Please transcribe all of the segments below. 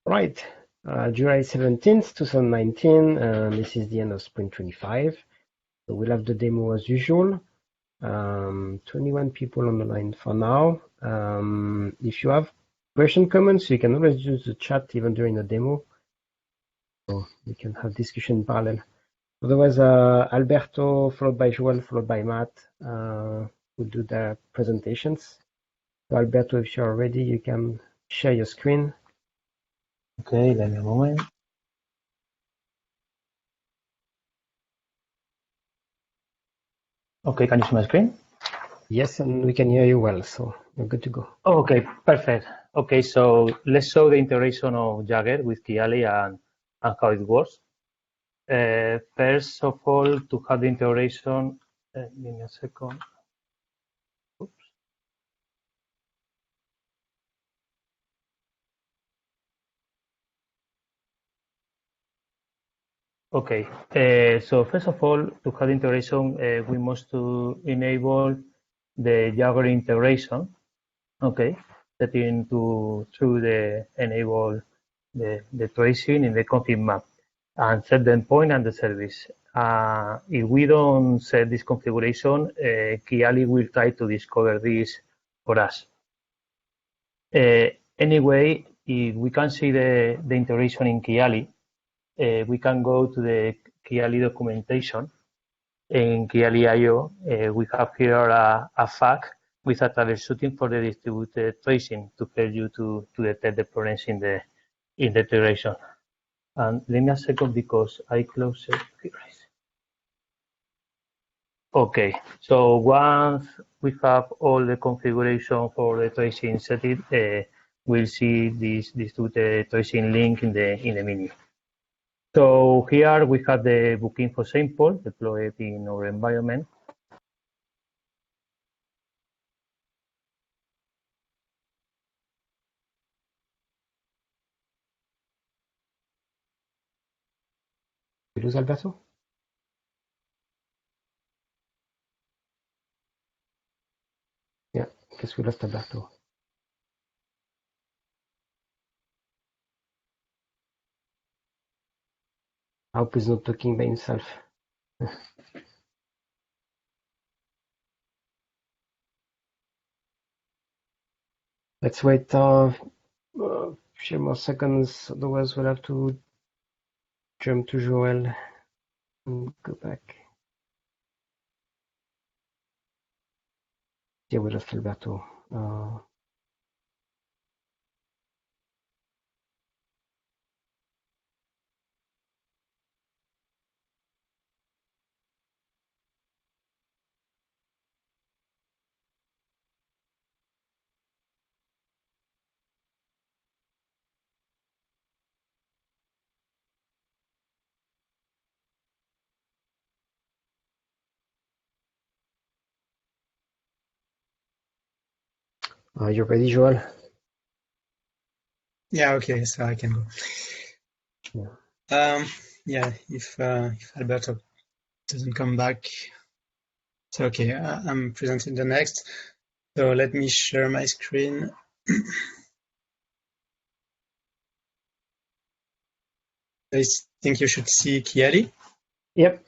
Right, July 17th, 2019, this is the end of Sprint 25. So we'll have the demo as usual. 21 people on the line for now. If you have question, comments, you can always use the chat even during the demo. So we can have discussion in parallel. Otherwise, Alberto, followed by Joel, followed by Matt, will do their presentations. So Alberto, if you're ready, you can share your screen. Okay, let me a moment. Okay, can you see my screen? Yes, and we can hear you well, so you're good to go. Oh, okay, perfect. Okay, so let's show the integration of Jagger with Kiali and how it works. First of all, to have the integration, give me a second. Oops. Okay, so first of all, to have integration, we must to enable the Jagger integration. Okay, setting through the enable the tracing in the config map and set the endpoint and the service. If we don't set this configuration, Kiali will try to discover this for us. Anyway, if we can see the integration in Kiali, we can go to the Kiali documentation. In Kiali IO, we have here a FAQ with a troubleshooting for the distributed tracing to help you to detect the problems in the integration. And let me a second because I closed it. Okay, so once we have all the configuration for the tracing set, we'll see this distributed tracing link in the menu. So here we have the booking for sample deployed in our environment. You lose Alberto? Yeah, I guess we lost Alberto. I hope he's not talking by himself. Let's wait a few more seconds, otherwise we'll have to jump to Joel and go back. Yeah, we lost Alberto. You ready, Joel? Yeah, okay, so I can go. Yeah. If Alberto doesn't come back, so okay, I'm presenting the next. So let me share my screen. I think you should see Kiali. Yep.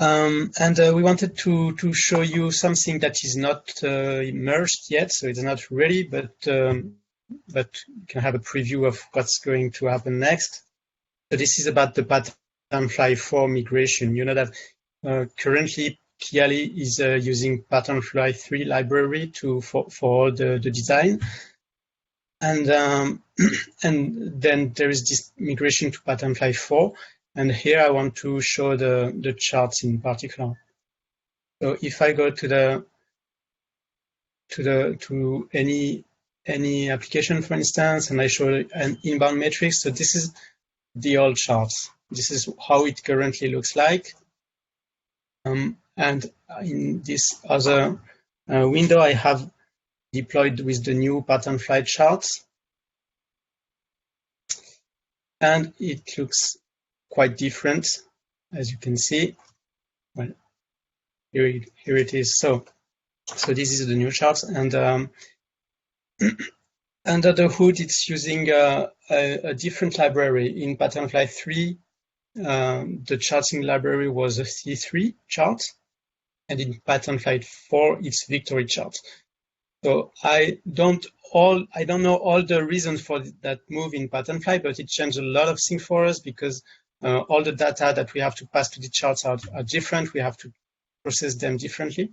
And we wanted to show you something that is not merged yet, so it's not ready, but you can have a preview of what's going to happen next. So this is about the Patternfly 4 migration. You know that currently Kiali is using Patternfly 3 library for the design, and and then there is this migration to Patternfly 4. And here I want to show the charts in particular. So if I go to any application, for instance, and I show an inbound matrix, so this is the old charts. This is how it currently looks like. And in this other window, I have deployed with the new Patternfly charts. And it looks quite different, as you can see. Well, here it is. So this is the new charts, and Under the hood, it's using a different library. In Patternfly 3, the charting library was a C3 chart, and in Patternfly 4, it's Victory chart. So I don't know all the reasons for that move in Patternfly, but it changed a lot of things for us because all the data that we have to pass to the charts are different. We have to process them differently,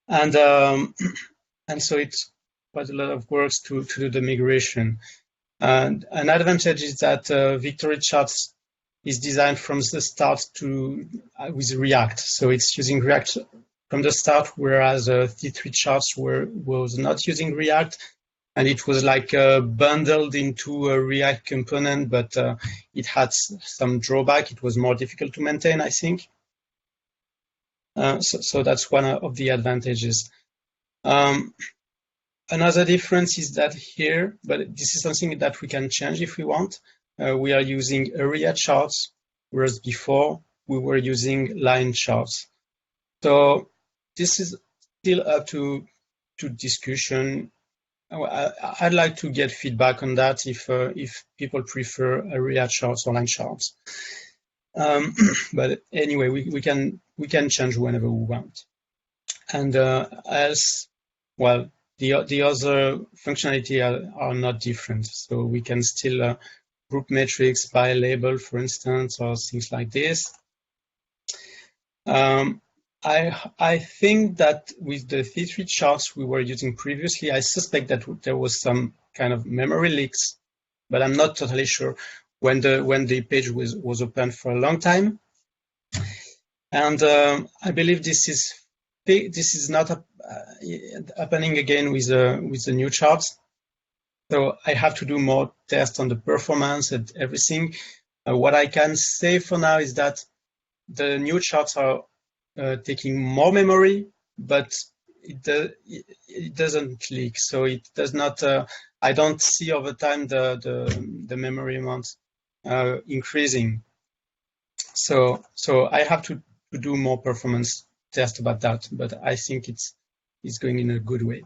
and so it's quite a lot of work to do the migration. And an advantage is that Victory charts is designed from the start with React, so it's using React from the start, whereas C3 charts was not using React, and it was like bundled into a React component, but it had some drawback. It was more difficult to maintain, I think. So that's one of the advantages. Another difference is that here, but this is something that we can change if we want. We are using area charts, whereas before we were using line charts. So this is still up to discussion. I'd like to get feedback on that if people prefer area charts or line charts. But anyway, we can change whenever we want. And else, well, the other functionality are not different. So we can still group metrics by label, for instance, or things like this. I think that with the C3 charts we were using previously, I suspect that there was some kind of memory leaks, but I'm not totally sure when the page was open for a long time. And I believe this is not happening again with the new charts. So I have to do more tests on the performance and everything. What I can say for now is that the new charts are taking more memory, but it doesn't leak. So it does not. I don't see over time the memory amount increasing. So I have to do more performance tests about that, but I think it's going in a good way.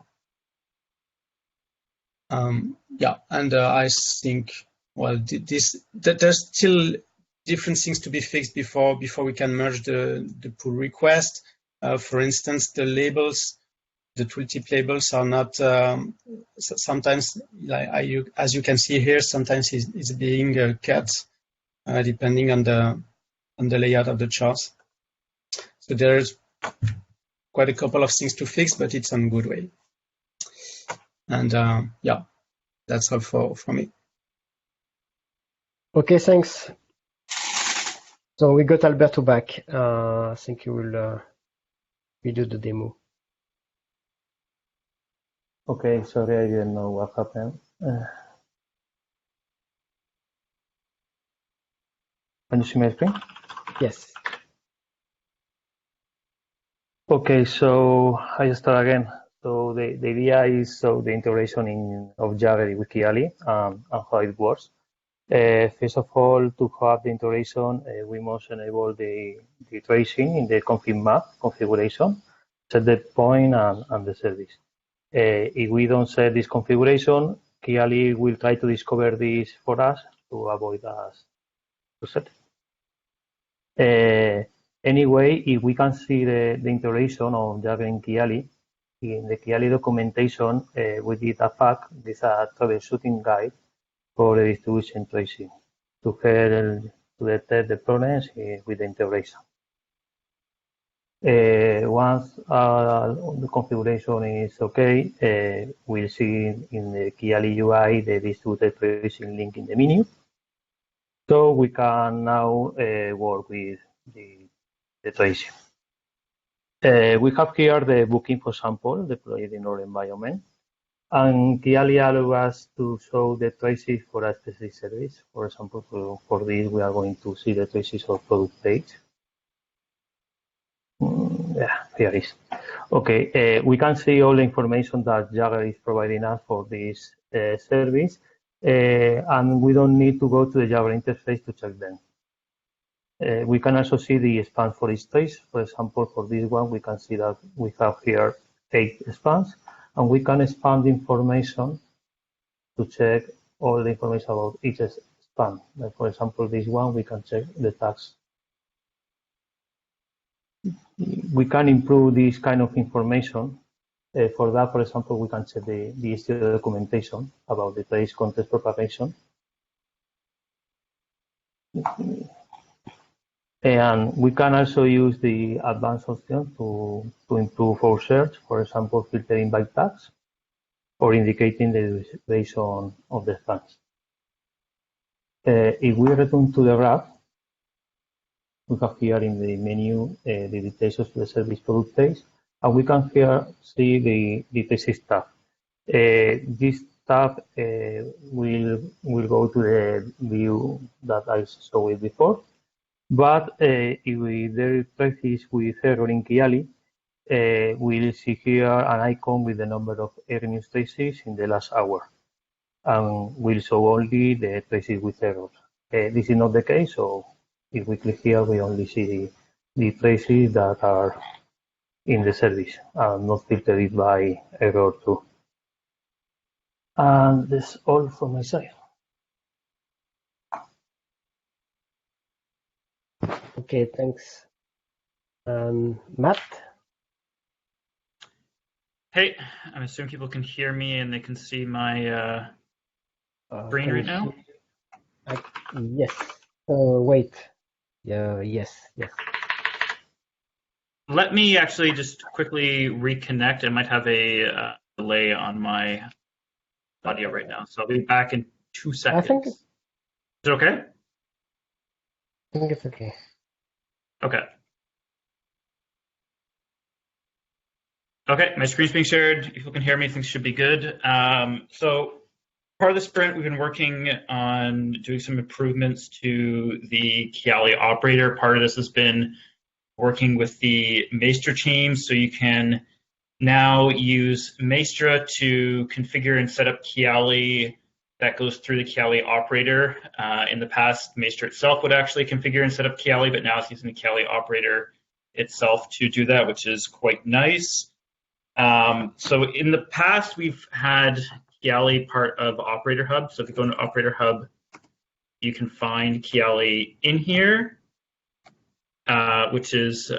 Yeah, and I think, well, there's still different things to be fixed before we can merge the pull request. For instance, the labels, the tooltip labels are not sometimes, like as you can see here, sometimes it's being cut depending on the layout of the charts. So there's quite a couple of things to fix, but it's on good way. And yeah, that's all for me. Okay, thanks. So we got Alberto back. I think he will redo the demo. Okay, sorry, I didn't know what happened. Can you see my screen? Yes. Okay, so I start again. So the idea is the integration of Jaggery with Kiali and how it works. First of all, to have the integration, we must enable the tracing in the config map configuration, set the point and the service. If we don't set this configuration, Kiali will try to discover this for us to avoid us to set. Anyway, if we can see the integration of Jaggery and Kiali, in the Kiali documentation, we did a FAQ, this is a troubleshooting guide for the distribution tracing to help to detect the problems with the integration. Once the configuration is okay, we'll see in the Kiali UI the distributed tracing link in the menu. So we can now work with the tracing. We have here the booking for sample deployed in our environment. And Kiali allows us to show the traces for a specific service. For example, for this, we are going to see the traces of product page. Yeah, here it is. Okay, we can see all the information that Jaggery is providing us for this service, and we don't need to go to the Jaggery interface to check them. We can also see the spans for each trace. For example, for this one, we can see that we have here 8 spans, and we can expand information to check all the information about each span. Like for example, this one, we can check the tags. We can improve this kind of information. For that, for example, we can check the STO documentation about the trace context propagation. And we can also use the advanced option to improve our search, for example, filtering by tags or indicating the duration of the spans. If we return to the graph, we have here in the menu the details of the service product page, and we can here see the thesis tab. This tab will go to the view that I showed before. But if we do traces with error in Kiali, we'll see here an icon with the number of error news traces in the last hour, and we'll show only the traces with errors. This is not the case, so if we click here, we only see the traces that are in the service, not filtered by error too. And that's all from my side. Okay, thanks. Matt? Hey, I'm assuming people can hear me and they can see my screen right now. Yes. Wait. Yes. Let me actually just quickly reconnect. I might have a delay on my audio right now, so I'll be back in 2 seconds. I think Is it okay? I think it's okay. Okay. Okay, my screen's being shared. If you can hear me, things should be good. So part of the sprint, we've been working on doing some improvements to the Kiali operator. Part of this has been working with the Maestra team, so you can now use Maestra to configure and set up Kiali that goes through the Kiali operator. In the past, Maestra itself would actually configure and set up Kiali, but now it's using the Kiali operator itself to do that, which is quite nice. So in the past, we've had Kiali part of Operator Hub. So if you go into Operator Hub, you can find Kiali in here, which is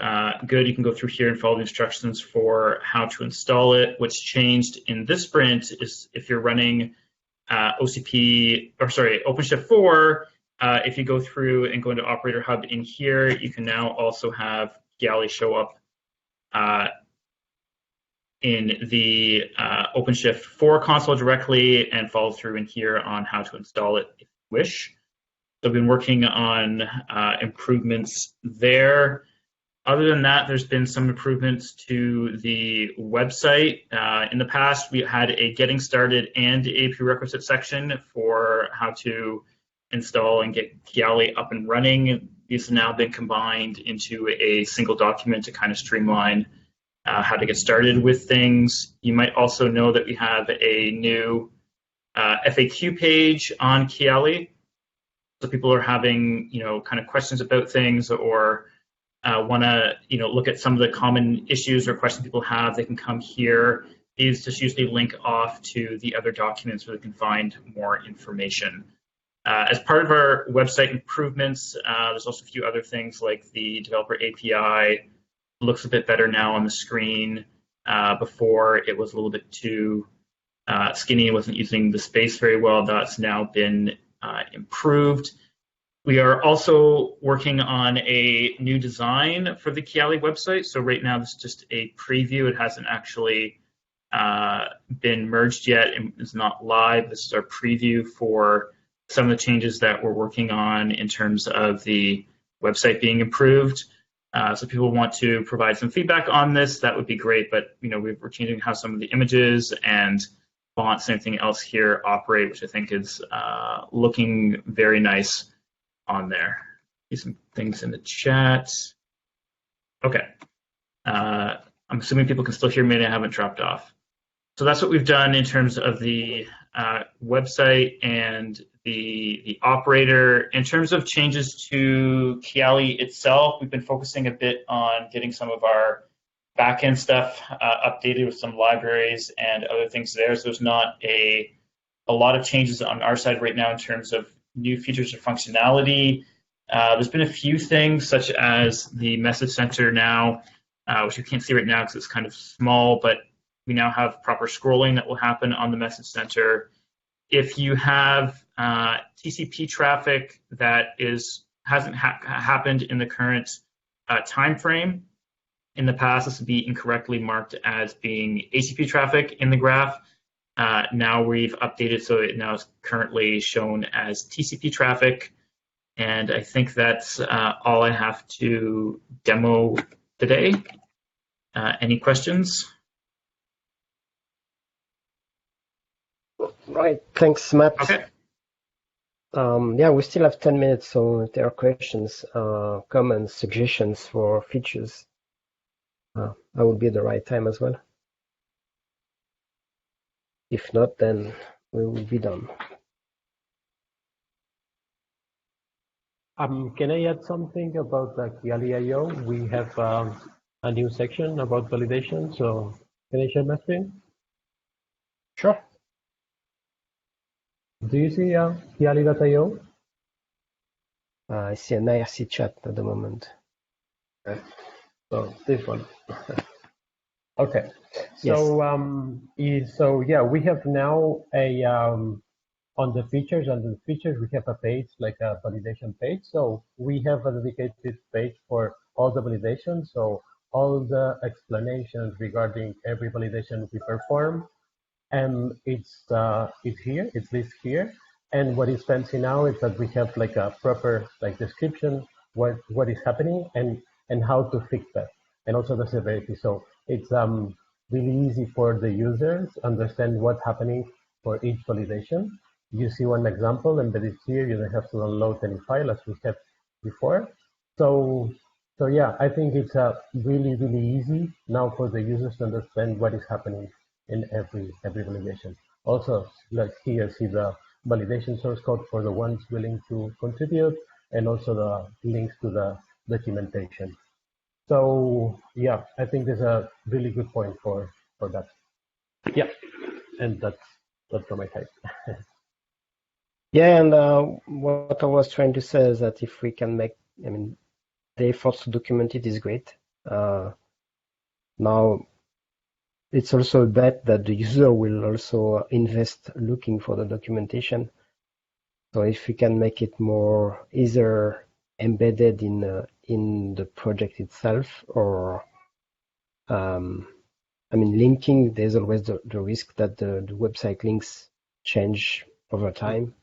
good. You can go through here and follow the instructions for how to install it. What's changed in this sprint is if you're running OpenShift 4, if you go through and go into Operator Hub in here, you can now also have Kiali show up in the OpenShift 4 console directly and follow through in here on how to install it if you wish. So I've been working on improvements there. Other than that, there's been some improvements to the website. In the past, we had a getting started and a prerequisite section for how to install and get Kiali up and running. These have now been combined into a single document to kind of streamline how to get started with things. You might also know that we have a new FAQ page on Kiali. So people are having, kind of questions about things or want to, look at some of the common issues or questions people have. They can come here. These just usually link off to the other documents where they can find more information. As part of our website improvements, there's also a few other things like the developer API looks a bit better now on the screen. Before it was a little bit too skinny, wasn't using the space very well. That's now been improved. We are also working on a new design for the Kiali website. So right now this is just a preview. It hasn't actually been merged yet and is not live. This is our preview for some of the changes that we're working on in terms of the website being improved. So if people want to provide some feedback on this, that would be great. But we're changing how some of the images and fonts and everything else here operate, which I think is looking very nice on there. See some things in the chat. Okay. I'm assuming people can still hear me and I haven't dropped off. So that's what we've done in terms of the website and the operator. In terms of changes to Kiali itself, we've been focusing a bit on getting some of our backend stuff updated with some libraries and other things there. So there's not a lot of changes on our side right now in terms of new features or functionality. There's been a few things such as the message center now, which you can't see right now because it's kind of small, but we now have proper scrolling that will happen on the message center. If you have TCP traffic that hasn't happened in the current time frame, in the past this would be incorrectly marked as being HTTP traffic in the graph. Now we've updated so it now is currently shown as TCP traffic. And I think that's all I have to demo today. Any questions? Right, thanks, Matt. Okay. Yeah, we still have 10 minutes, so if there are questions, comments, suggestions for features, that would be the right time as well. If not, then we will be done. Can I add something about the Kiali IO? We have a new section about validation, so can I share my screen? Sure. Do you see Kiali.io? I see an IRC chat at the moment. Okay. So this one. Okay. So Yes. so yeah, we have now a on the features, we have a page like a validation page. So we have a dedicated page for all the validations. So all the explanations regarding every validation we perform, and it's here, it's listed here. And what is fancy now is that we have like a proper like description what is happening and how to fix that, and also the severity. So it's really easy for the users to understand what's happening for each validation. You see one example embedded here. You don't have to download any file as we had before. So yeah, I think it's really easy now for the users to understand what is happening in every validation. Also, like here, see the validation source code for the ones willing to contribute, and also the links to the documentation. So yeah, I think there's a really good point for that. Yeah, and that's from my side. Yeah, and what I was trying to say is that if we can make, I mean, the efforts to document it is great. Now, it's also a bet that the user will also invest looking for the documentation. So if we can make it more either embedded in the project itself, or I mean, linking, there's always the risk that the website links change over time.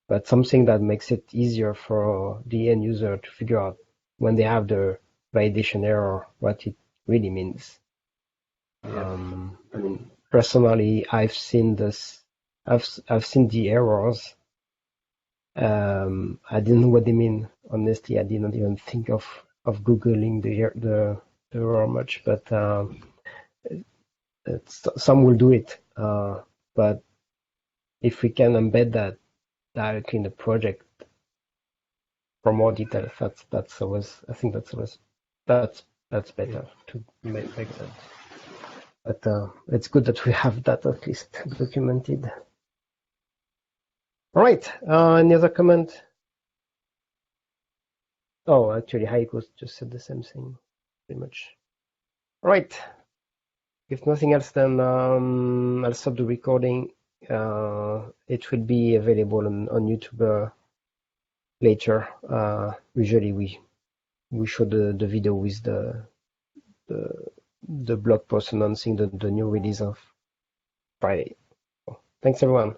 But something that makes it easier for the end user to figure out when they have the validation error, what it really means. Yeah. I mean, personally, I've seen this. I've seen the errors. I didn't know what they mean. Honestly, I didn't even think of googling the error much. But some will do it. But if we can embed that directly in the project for more detail, that's always, I think that's better to make sense. But it's good that we have that at least documented. All right. Any other comment? Oh, actually, Heiko just said the same thing, pretty much. All right. If nothing else, then I'll stop the recording. It will be available on YouTube later. Usually we show the video with the blog post announcing the new release of Friday. Thanks everyone.